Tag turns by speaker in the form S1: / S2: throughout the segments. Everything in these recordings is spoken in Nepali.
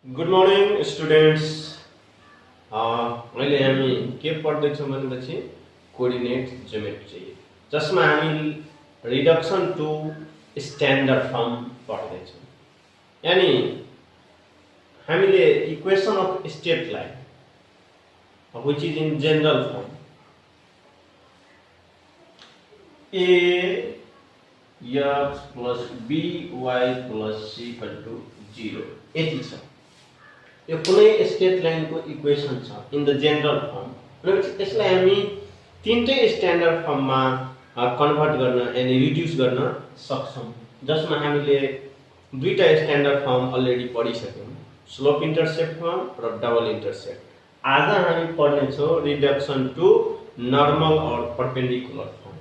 S1: Good morning students. अहिले हामी के पढ्दैछौँ भनेपछि कोअर्डिनेट ज्योमेट्री, जसमा हामी रिडक्सन टु स्ट्यान्डर्ड फर्म पढ्दैछौँ। यानी हामीले equation of state line which is in general form a x plus b y plus c equal to 0 यति छ। यो कुनै स्टेट लाइनको इक्वेसन छ इन द जनरल फर्म। भनेपछि त्यसलाई हामी तीनटै स्ट्यान्डर्ड फर्ममा कन्भर्ट गर्न यानी रिड्युस गर्न सक्छौँ, जसमा हामीले दुईटा स्ट्यान्डर्ड फर्म अलरेडी पढिसक्यौँ, स्लोप इन्टरसेप्ट फर्म र डबल इन्टरसेप्ट। आज हामी पढ्नेछौँ रिडक्सन टु नर्मल और परपेन्डिकुलर फर्म।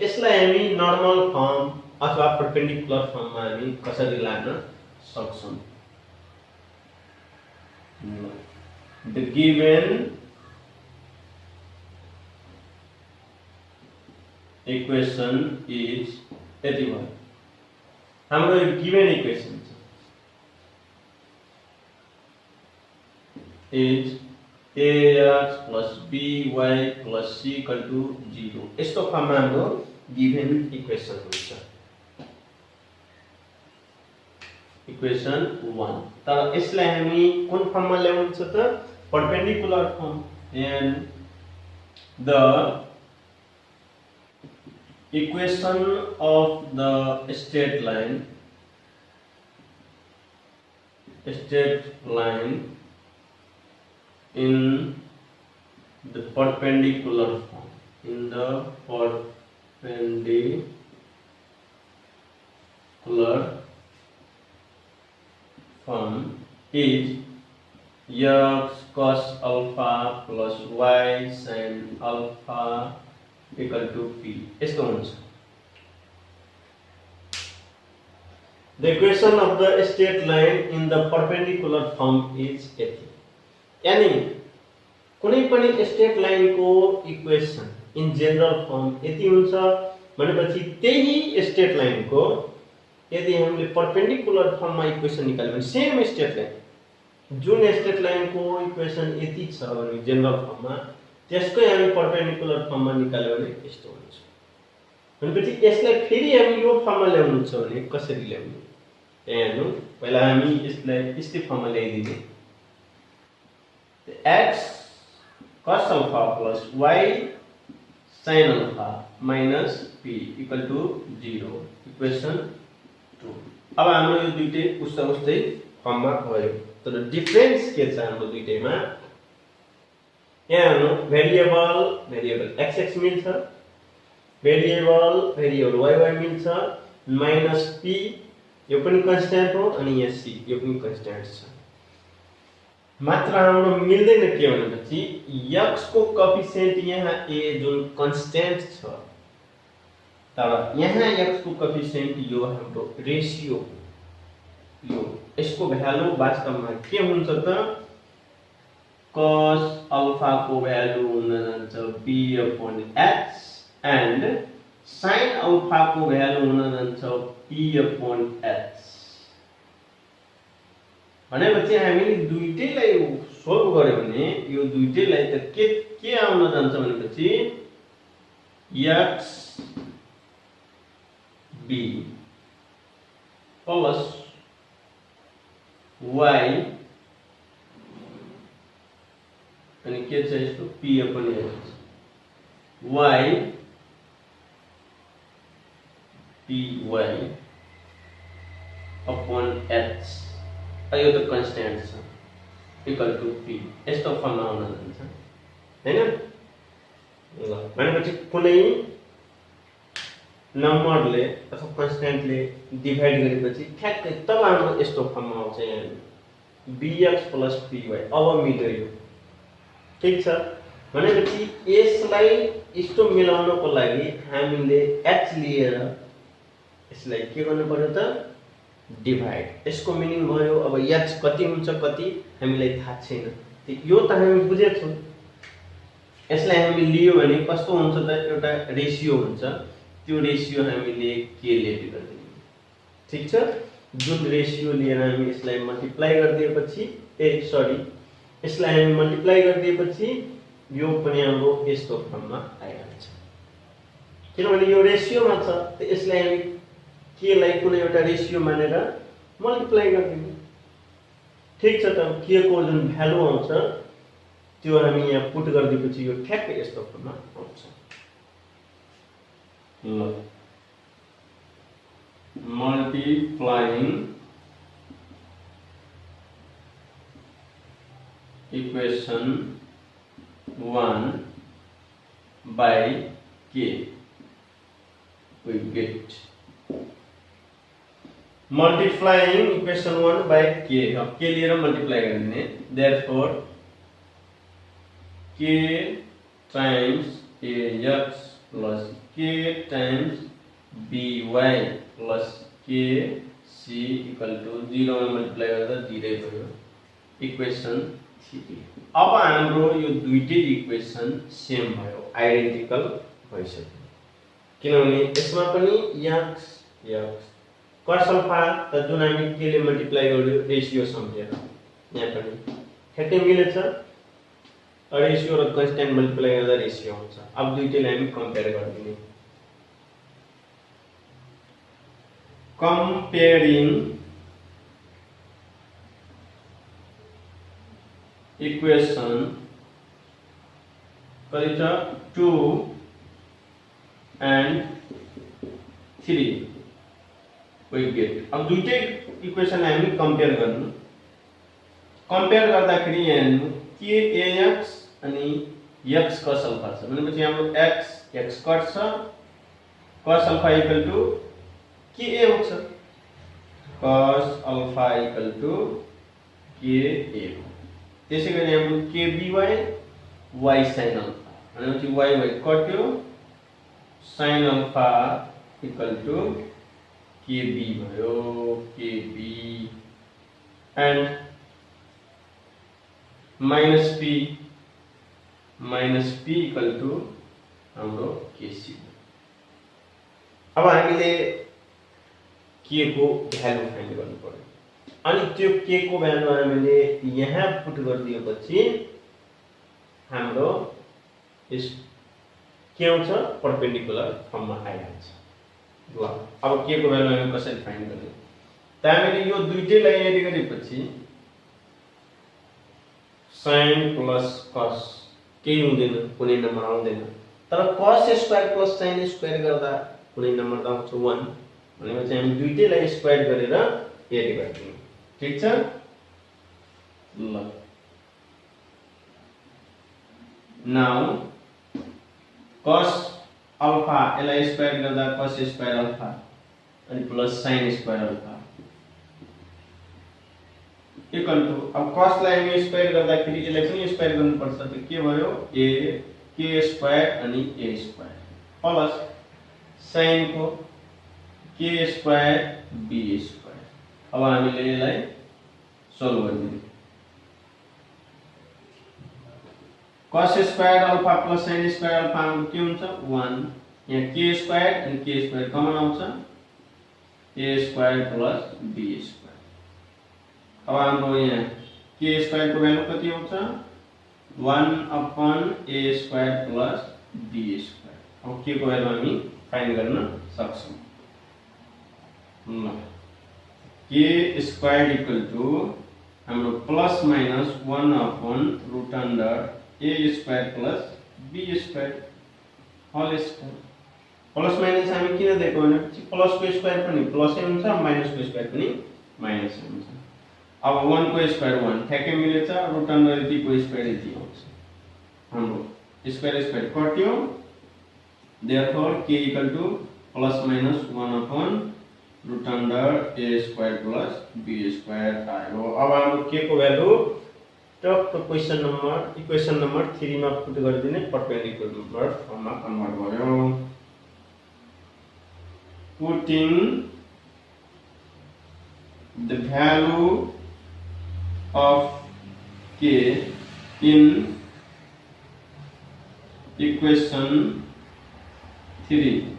S1: यसलाई हामी नर्मल फर्म अथवा परपेन्डिकुलर फर्ममा हामी कसरी लान सक्छौँ। The given equation is यति भयो। हाम्रो यो given equation is ax plus by plus c equal to 0। यस्तो फर्ममा हाम्रो गिभन इक्वेसन हुन्छ, इक्वेसन 1। तर यसलाई हामी कुन फर्ममा ल्याउनु छ त? Perpendicular form. And the equation of the straight line in the perpendicular form is x cos alpha plus y sin alpha equal to p। यस्तो हुन्छ। The equation of the straight line in the perpendicular form is यति। यानी कुनै पनि स्ट्रेट लाइनको इक्वेसन इन जनरल फर्म यति हुन्छ भनेपछि त्यही स्ट्रेट लाइनको यदि हामीले परपेन्डिकुलर फर्ममा इक्वेसन निकाल्यो भने सेम स्ट्रेट लाइन जुन स्ट्रेट लाइनको इक्वेसन यति छ भने जनरल फर्ममा, त्यसकै हामी परपेन्डिकुलर फर्ममा निकाल्यो भने यस्तो हुन्छ। भनेपछि यसलाई फेरि हामी यो फर्ममा ल्याउनु छ भने कसरी ल्याउने? हेर्नु, पहिला हामी यसलाई यस्तै फर्ममा ल्याइदिने। x cos alpha plus y sin alpha minus p equal to 0 equation 2। अब हाम्रो यो दुईटै उस्तै फर्ममा भयो, तर डिफरेन्स के छ हाम्रो दुईटैमा? यहाँ हेर्नु, भेरिएबल x मिल्छ, भेरिएबल y मिल्छ, माइनस p यो पनि कन्स्ट्यान्ट हो, अनि यहाँ c यो पनि कन्स्ट्यान्ट छ। मात्र हाम्रो मिल्दैन के भनेपछि x को कोएफिसिएन्ट यहाँ a जुन कन्स्ट्यान्ट छ, तर यहाँ x को कोएफिसिएन्ट यो हाम्रो रेशियो यो यसको भ्यालु वास्तवमा के हुन्छ त? cos अल्फा को भ्यालु हुन जान्छ b upon h and sin alpha को भ्यालु हुन जान्छ p upon h। भनेपछि हामीले दुईटैलाई सोल्भ गर्यो भने यो दुईटैलाई त के आउन जान्छ भनेपछि x b प्लस y अनि के छ यस्तो p अपनी h y py upon h यो त कन्स्ट्यान्ट छ इक्वल टु p। यस्तो फर्ममा आउन जान्छ हैन? ल, भनेपछि कुनै नम्बरले अथवा कन्स्ट्यान्टले डिभाइड गरेपछि ठ्याक्कै तब हाम्रो यस्तो फर्ममा आउँछ। यहाँ bx plus py अब मिल्यो यो, ठीक छ। भनेपछि यसलाई यस्तो मिलाउनको लागि हामीले h लिएर यसलाई के गर्नु पर्यो त? डिभाइड। यसको मिनिङ भयो अब h कति हुन्छ कति हामीलाई थाहा छैन, यो त हामी बुझेछौँ। यसलाई हामी लियो भने कस्तो हुन्छ त? एउटा रेशियो हुन्छ, त्यो रेशियो हामीले k ले डिभाइड गरिदिनु, ठीक छ। जुन रेसियो लिएर हामी यसलाई मल्टिप्लाई गरिदिएपछि यसलाई हामी मल्टिप्लाई गरिदिएपछि यो पनि हाम्रो यस्तो फर्ममा आइहाल्छ। किनभने यो रेसियोमा छ, त यसलाई हामी के लाई कुनै एउटा रेसियो मानेर मल्टिप्लाई गरिदिनु। ठीक छ, त के को जुन भ्यालु आउँछ त्यो हामी यहाँ पुट गरिदिएपछि यो ठ्याक्कै यस्तो फर्ममा आउँछ। ल multiplying equation 1 by k, we get multiplying equation 1 by k। अब k लिएर मल्टिप्लाई गर्ने, therefore k times ax plus k times by plus kc equal to 0 में मल्टिप्लाई गर्दा 0 भयो, इक्वेसन 3। अब हाम्रो यो दुईटै इक्वेसन सेम भयो, आइडेन्टिकल भइसक्यो। किनभने यसमा पनि x cos अल्फा त जुन हामी के ले मल्टिप्लाई गर्यो रेशियो सम्झेर यहाँ पनि ठ्याक्कै मिलेछ। रेशियो र कन्स्ट्यान्ट मल्टिप्लाई गर्दा रेशियो हुन्छ। अब दुईटैलाई हामी कम्पेयर गर्दिने। Comparing equation कति छ 2 and 3 we get। अब दुईटै इक्वेसनलाई हामी कम्पेयर गर्नु। कम्पेयर गर्दाखेरि यहाँ हेर्नु के ax अनि x cos अल्फा छ भनेपछि हाम्रो x कट छ, cos अल्फा इक्वल टु के ए हुन्छ, cos अल्फा इक्वल टु के ए। त्यसैगरी हाम्रो के by y sin अल्फा भनेपछि y कट्यो, sin अल्फा इक्वल टु के बी भयो, के B and minus p equal to हाम्रो केसी। अब हामीले के को भ्यालु फाइन्ड गर्नु पर्यो अनि त्यो के को भ्यालु हामीले यहाँ पुट गरिदिएपछि हाम्रो यस के आउँछ परपेन्डिकुलर फर्ममा आइहाल्छ। ल अब के को भ्यालु हामी कसरी फाइन्ड गर्ने, त हामीले यो दुईटैलाई एड गरेपछि sin प्लस cos केही हुँदैन, कुनै नम्बर आउँदैन। तर cos square plus sin square गर्दा कुनै नम्बर आउँछ 1 भनेपछि हामी दुईटैलाई स्क्वायर गरेर एड गर्दियौ। ठीक छ। ल नाउ cos अल्फा यसलाई स्क्वायर गर्दा cos स्क्वायर अल्फा अनि plus sin square alpha equal to, अब cos लाई हामी स्क्वायर गर्दाखेरि यसलाई पनि स्क्वायर गर्नुपर्छ, त के भयो a k स्क्वायर अनि a स्क्वायर प्लस sin को k स्क्वायर b स्क्वायर। अब हामीले यसलाई सोल्भ गर्दियौ। cos square alpha plus sin square alpha हाम्रो के हुन्छ 1, यहाँ k स्क्वायर अनि k स्क्वायर कमन आउँछ, a square plus b square. अब हाम्रो यहाँ k स्क्वायर को भ्यालु कति आउँछ 1/a square plus b square. अब के को भ्यालु हामी फाइन्ड गर्न सक्छौं। ल k स्क्वायर इक्वल टु हाम्रो plus minus 1/√a square plus b square whole square. Plus minus हामी किन दिएको भनेपछि प्लस को स्क्वायर पनि प्लसै हुन्छ, माइनस को स्क्वायर पनि माइनसै हुन्छ। अब 1 को स्क्वायर 1 ठ्याक्कै मिलेछ, √a को स्क्वायर यति आउँछ। हाम्रो स्क्वायर स्क्वायर कट्यो, therefore k equal to plus minus 1/√a square plus b square आयो। अब हाम्रो k को भ्यालु टक्क इक्वेसन नम्बर 3 मा पुट गरिदिने, परपेन्डिकुलर फर्ममा कन्भर्ट भयो। Putting the value of k in equation 3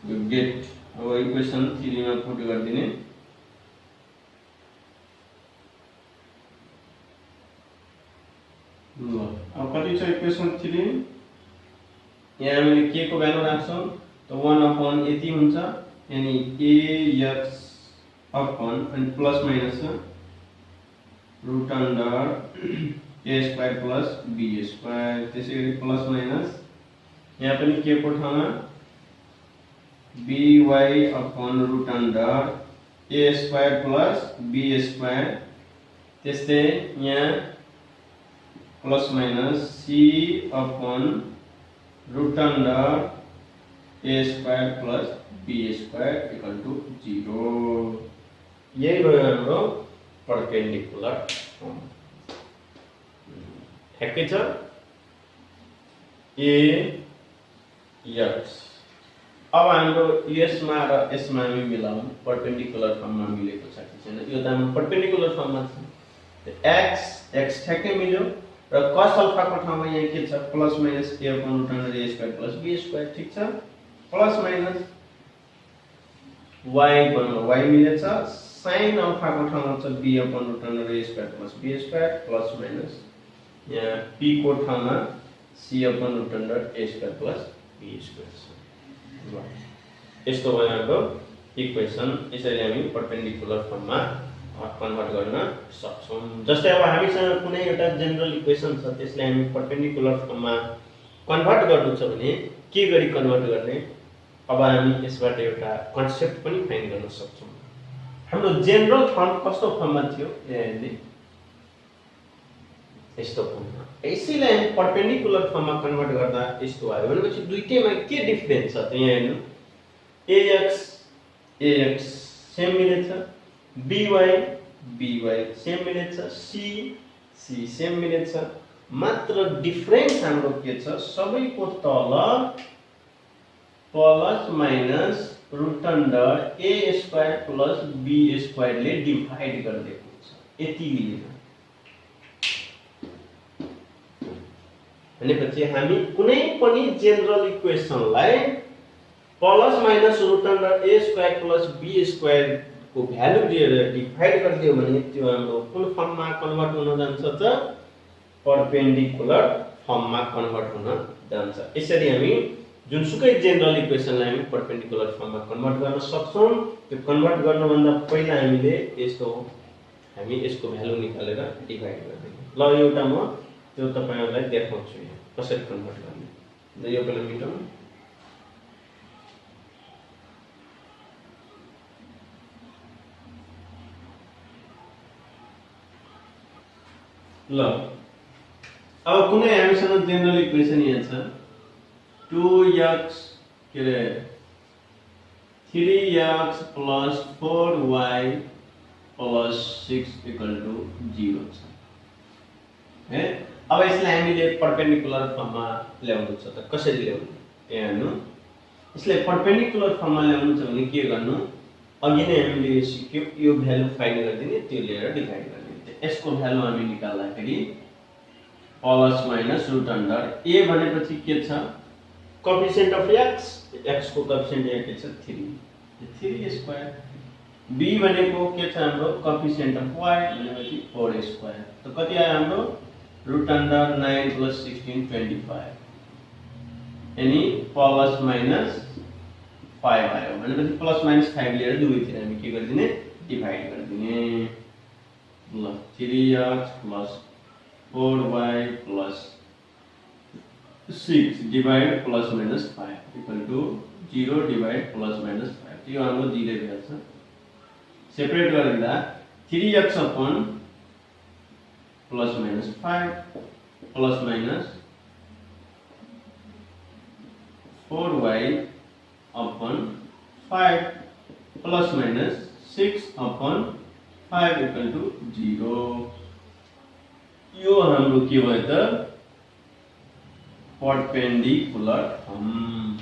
S1: we get अब इक्वेसन 3 मा पुट गरिदिने। ल अब कति छ इक्वेसन 3? यहाँ हामीले के को भ्यालु राख्छौं त 1 अपॉन यति हुन्छ, यानी ax अपॉन अनि plus minus root under a square plus b square, त्यसैगरी प्लस माइनस यहाँ पनि के को ठाउँमा by upon root under a square plus b square, त्यस्तै यहाँ plus minus c upon root under a square plus b square equal to 0। यही भयो हाम्रो परपेंडिकुलर फर्म। ठ्याक्कै छ ax। अब हाम्रो यसमा र यसमा हामी मिलाउँ परपेंडिकुलर फर्ममा मिलेको छ कि छैन। यो त हाम्रो परपेंडिकुलर फर्ममा छ। x ठ्याक्कै मिल्यो र cos अल्फा को ठाउँमा यहाँ के छ plus minus a upon root under a square plus b square, ठीक छ। प्लस माइनस y बन्न y मिलेछ, sin अल्फा को ठाउँमा छ b upon root under a square plus b square, plus minus यहाँ p को ठाउँमा c upon root under a square plus b square छ। यस्तो भयो हाम्रो इक्वेसन। यसरी हामी परपेंडिकुलर फर्ममा कन्भर्ट गर्न सक्छौं। जस्तै अब हामीसँग कुनै एउटा जनरल इक्वेसन छ, त्यसलाई हामी परपेंडिकुलर फर्ममा कन्भर्ट गर्नु छ भने के गरी कन्भर्ट गर्ने, अब हामी यसबाट एउटा कन्सेप्ट पनि फाइन्ड गर्न सक्छौं। हाम्रो जनरल फर्म कस्तो फर्ममा थियो, यहाँ यस्तो फर्ममा। यसैलाई हामी परपेंडिकुलर फर्ममा कन्भर्ट गर्दा यस्तो आयो भनेपछि दुईटैमा के डिफरेन्स छ त यहाँ हेर्नु, ax सेम मिलेछ, by सेम मिलेछ, c सेम मिलेछ, मात्र डिफरेन्स हाम्रो के छ सबैको तल plus minus root under a square plus b square ले डिवाइड गरिदिएको छ, यति लिएर। भनेपछि हामी कुनै पनि जनरल इक्वेसनलाई plus minus root under a square plus b square को भ्यालु दिएर डिवाइड गरिदियो भने त्यो हाम्रो कुन फर्ममा कन्भर्ट हुन जान्छ त परपेंडिकुलर फर्ममा कन्भर्ट हुन जान्छ। यसरी हामी जुनसुकै जनरल इक्वेसनलाई हामी परपेंडिकुलर फर्ममा कन्भर्ट गर्न सक्छौं। त्यो कन्भर्ट गर्नुभन्दा पहिला हामीले हामी यसको भ्यालु निकालेर डिवाइड गर्दियौ। ल एउटा म त्यो तपाईहरुलाई देखाउँछु कसरी कन्भर्ट गर्ने। ल यो पहिला मिटाउँ। ल अब कुनै हामीसँग जनरल इक्वेसन यहाँ छ 2x के रे 3x plus 4y plus 6 equal to 0 छ है। अब यसलाई हामीले परपेंडिकुलर फर्ममा ल्याउनु छ त कसरी ल्याउनु यहाँ हेर्नु। यसलाई परपेंडिकुलर फर्ममा ल्याउनु छ भने के गर्नु, अघि नै हामीले यो सिक्यौ, यो भ्यालु फाइन्ड गरिदिने, त्यो लिएर डिवाइड गरिदिने। यसको भ्यालु हामी निकाल्दाखेरि plus minus root under a भनेपछि के छ कोएफिशिएंट अफ x को कोएफिशिएंट यहाँ के छ 3 स्क्वायर, b भनेको के छ हाम्रो कोएफिशिएंट अफ y भनेपछि 4 स्क्वायर। त कति आयो हाम्रो रूट अंडर 9 plus 16 25, यानी प्लस माइनस 5 आयो भनेपछि प्लस माइनस 5 लिएर दुवैतिर हामी के गर्दिने डिवाइड गर्दिने। ल 3x plus 4y plus 6 divide plus minus 5 equal to 0 divide plus minus 5। यो हाम्रो 0 भएछ। सेपरेट गर्दा 3x upon plus minus 5 plus minus 4y upon 5 plus minus 6 upon 5 equal to 0। यो हाम्रो के भयो त परपेंडिकुलर फर्म।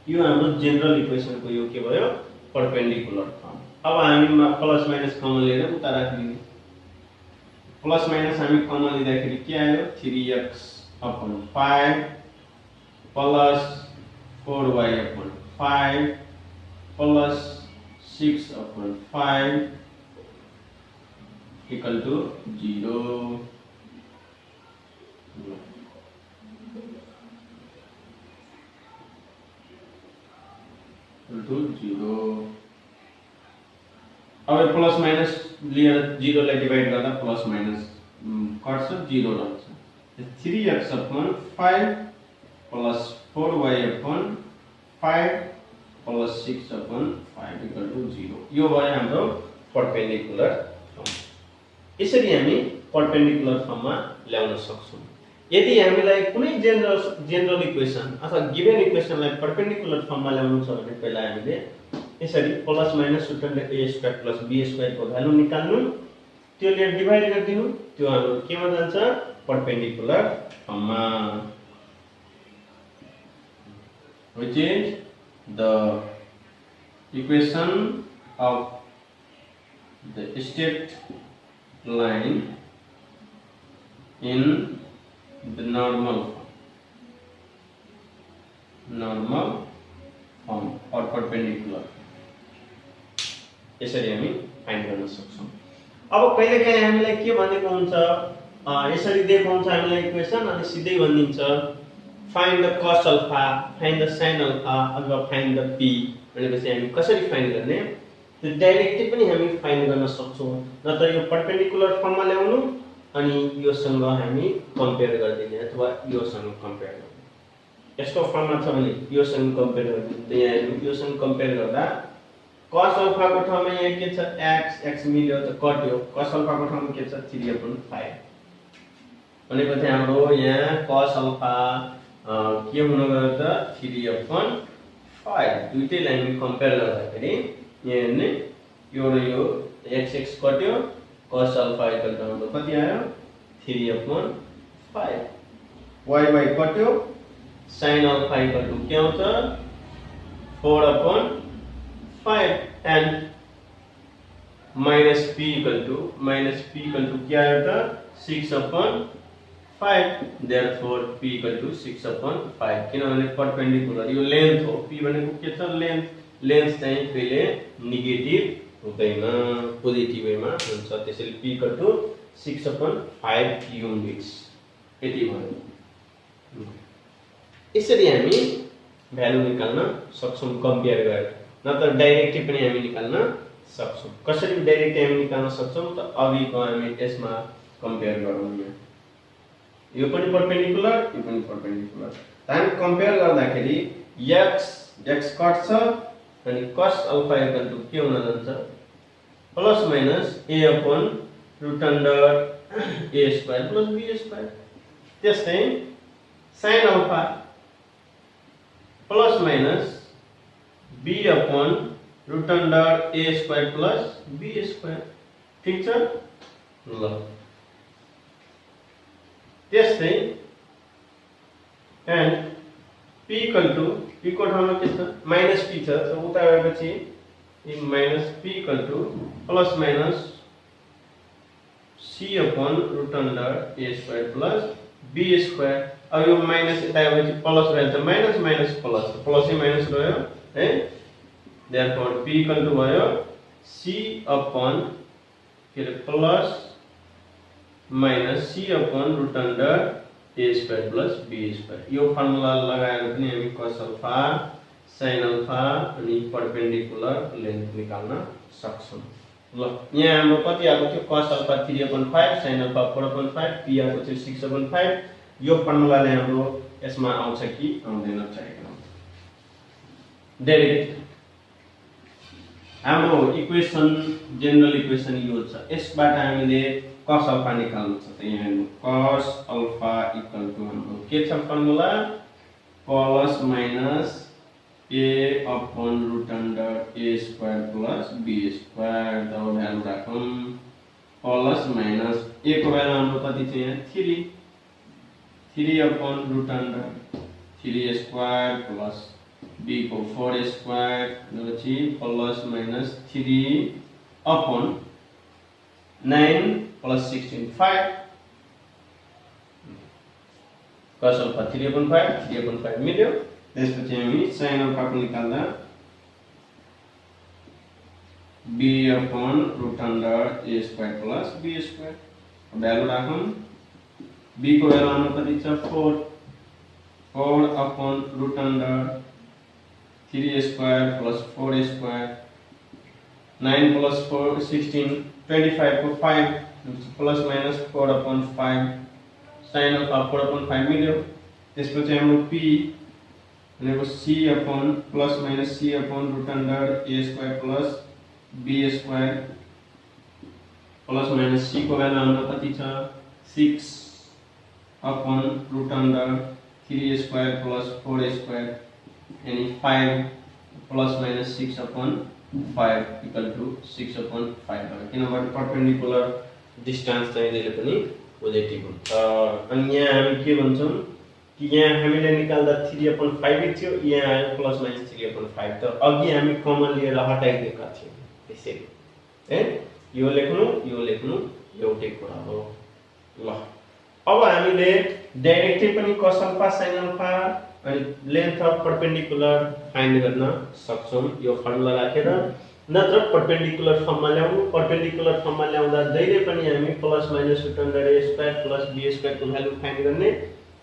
S1: यो हाम्रो जनरल इक्वेसन को यो के भयो परपेंडिकुलर फर्म। अब हामीमा प्लस माइनस कमन लिएर उता राख्दिने। प्लस माइनस हामी कमन लिँदाखेरि के आयो 3x upon 5 plus 4y upon 5 plus 6/5 equal to 0. Equal to 0. अब प्लस माइनस लिएर 0 लाई डिवाइड गर्दा प्लस माइनस कट्छ 0 रहन्छ 3x/5 plus 4y/5 plus 6/5 equal to 0. यो भयो हाम्रो परपेन्डिकुलर फर्म। यसरी हामी परपेन्डिकुलर फर्ममा ल्याउन सक्छौं। यदि हामीलाई कुनै जनरल इक्वेसन अथवा गिवन इक्वेसनलाई परपेन्डिकुलर फर्ममा ल्याउनु छ भने पहिला हामीले यसरी plus minus root under a square plus b square को भ्यालु निकाल्नु, त्यो लिएर डिवाइड गरिदिनु, त्यो हाम्रो केमा जान्छ परपेन्डिकुलर फर्ममा, which is the equation of the straight line in the normal form or perpendicular। यसरी हामी फाइन्ड गर्न सक्छौं। अब कहिलेकाहीँ हामीलाई के भनेको हुन्छ, यसरी दिएको हुन्छ हामीलाई इक्वेसन अनि सिधै भनिन्छ find the cos alpha, find the sin alpha अथवा फाइन्ड द p भनेपछि हामी कसरी फाइन्ड गर्ने, त्यो डाइरेक्टली पनि हामी फाइन्ड गर्न सक्छौं। नत्र यो परपेन्डिकुलर फर्ममा ल्याउनु अनि योसँग हामी कम्पेयर गर्दिने अथवा योसँग कम्पेयर गर्ने। यसको फर्ममा छ भने योसँग कम्पेयर गर्दिने, त यहाँ योसँग कम्पेयर गर्दा cos अल्फा को ठाउँमा यहाँ के छ x मिल्यो त कट्यो, cos अल्फा को ठाउँमा के छ 3/5 भनेपछि हाम्रो यहाँ cos अल्फा के हुन गयो त 3/5। दुईटैलाई हामी कम्पेयर गर्दाखेरि यहाँ हेर्ने यो र यो x कट्यो, cos अल्फा इक्वल टु हाम्रो कति आयो 3/5, y कट्यो, sin अल्फा इक्वल टु के आउँछ 4/5 and minus p equal to क्या आयो त 6/5, therefore p equal to 6/5 किनभने परपेन्डिकुलर यो लेन्थ हो, p भनेको के छ लेन्थ चाहिँ कहिले नेगेटिभ हुँदैन पोजिटिभमा हुन्छ, त्यसैले p equal to 6/5 युनिट्स यति भयो। यसरी हामी भ्यालु निकाल्न सक्छौं कम्पेयर गरेर, नत्र डाइरेक्टली पनि हामी निकाल्न सक्छौं। कसरी डाइरेक्टली हामी निकाल्न सक्छौं त अघिको हामी यसमा कम्पेयर गरौँ। यो पनि परपेन्डिकुलर, यो पनि परपेन्डिकुलर, त हामी कम्पेयर गर्दाखेरि x कट्छ अनि cos अल्फा इक्वल टु के हुन जान्छ plus minus a/√a square plus b square. त्यस्तै sin alpha plus minus b/√a square plus b square. ठीक छ ल, त्यस्तै and p equal to p को ठाउँमा के छ माइनस p छ, त उता गएपछि minus p equal to plus minus c/√a square plus b square. अब यो माइनस यता गएपछि प्लस रहेछ, माइनस माइनस प्लस, प्लसै माइनस रह्यो है, therefore p इक्वल टु भयो c अपन के plus minus c/√a square plus b square. यो फर्मुला लगाएर पनि हामी cos अल्फा sin अल्फा अनि परपेन्डिकुलर लेन्थ निकाल्न सक्छौं। ल यहाँ हाम्रो कति आएको थियो cos alpha 3/5, sin alpha 4/5, p आएको थियो 6/5। यो फर्मुलाले हाम्रो यसमा आउँछ कि आउँदैन चाहिएको डाइरेक्ट हाम्रो इक्वेसन जनरल इक्वेसन यो छ। यसबाट हामीले cos अल्फा निकाल्नु छ, त यहाँ हेर्नु cos अल्फा इक्वल टु हाम्रो के छ formula plus minus a/√a square plus b square. त भ्यालु राखौं प्लस माइनस a को भ्यालु हाम्रो कति छ यहाँ 3/√3 स्क्वायर प्लस b को 4 स्क्वायर भनेपछि plus minus 3/9 plus 16 5 cos alpha 3/5 मिल्यो। त्यसपछि हामी sin अल्फा को निकाल्दा b upon root under a square plus b square. Value राखौं b को भ्यालु हाम्रो कति छ 4 upon root under 3a square plus 4a square 9 plus 4 16 25 को 5 plus minus 4 upon 5 sin of 4 upon 5 मिल्यो। त्यसपछि हाम्रो p भनेको c upon plus minus c upon root under a square plus b square plus minus c को भ्यालु हाम्रो कति छ 6 upon root under 3a square plus 4a square यानी 5 plus minus 6 upon 5 equal to 6 upon 5 भयो किनभने परपेंडिकुलर डिस्टेंस चाहिँ जहिले पनि पोजिटिभ हुन्छ। अनि यहाँ हामी के भन्छौं कि यहाँ हामीले निकाल्दा 3 upon 5 थियो, यहाँ आयो plus minus 3 upon 5 त अघि हामी कमन लिएर हटाइदिएका थियौं। त्यसैले है यो लेख्नु एउटै कुरा हो। ल अब हामीले डाइरेक्टली पनि cos अल्फा sin अल्फा अनि लेन्थ अफ परपेंडिकुलर फाइन्ड गर्न सक्छौं यो फर्मुला राखेर, नत्र परपेंडिकुलर फर्ममा ल्याउनु। परपेंडिकुलर फर्ममा ल्याउँदा जहिले पनि हामी plus minus root under a square plus b square को भ्यालु फाइन्ड गर्ने,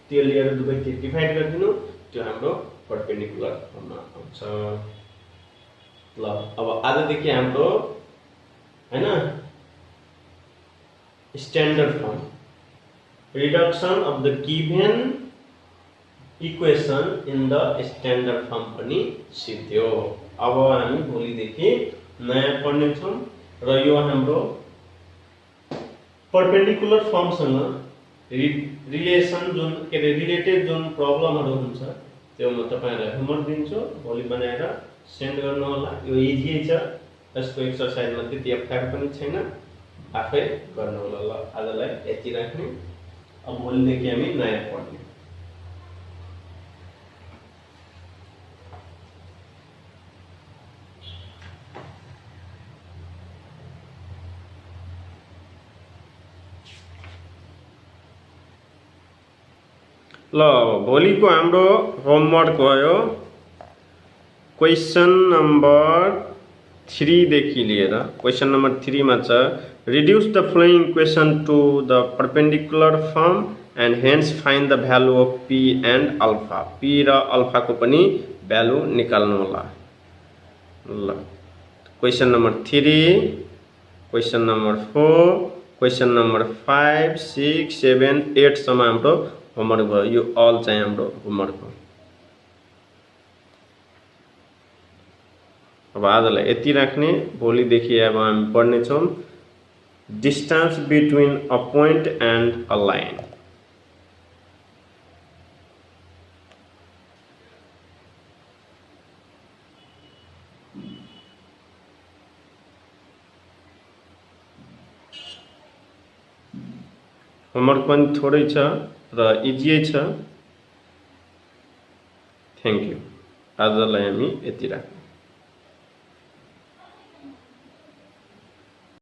S1: त्यो लिएर दुवैतिर डिभाइड गरिदिनु, त्यो हाम्रो परपेंडिकुलर फर्ममा आउँछ। ल अब आजदेखि हाम्रो हैन standard form reduction of the given equation in the standard form पनि सिद्धियो। अब हामी भोलिदेखि नयाँ पढ्ने छौं र यो हाम्रो परपेंडिकुलर फर्म सँग रिलेसन जुन के रिलेटेड जुन प्रब्लमहरु हुन्छ त्यो म तपाईहरुलाई होमवर्क दिन्छु, भोलि बनाएर सेन्ड गर्नु होला। यो इजी छ, यसको एक्सरसाइजमा त्यति अप्ठ्यारो पनि छैन, आफै गर्नु होला। ल आजलाई यति राख्ने, अब भोलिदेखि हामी नयाँ पढ्ने। ल भोलिको हाम्रो होमवर्क भयो क्वेशन नम्बर 3 देखि लिएर क्वेशन नम्बर 3 मा छ reduce the following equation to the perpendicular form and hence find the value of p and alpha. p र alpha को पनि भ्यालु निकाल्नु होला। ल question number 3, question number 4, question number 5, 6, 7, 8 सम्म हाम्रो होमवर्क भयो। यो अल चाहिँ हाम्रो होमवर्क हो। अब आजलाई यति राख्ने, भोलिदेखि अब हामी पढ्ने छौं distance between a point and a line. Homework पनि थोरै छ र इजी छ। Thank you. आजलाई हामी यति राख्छौं।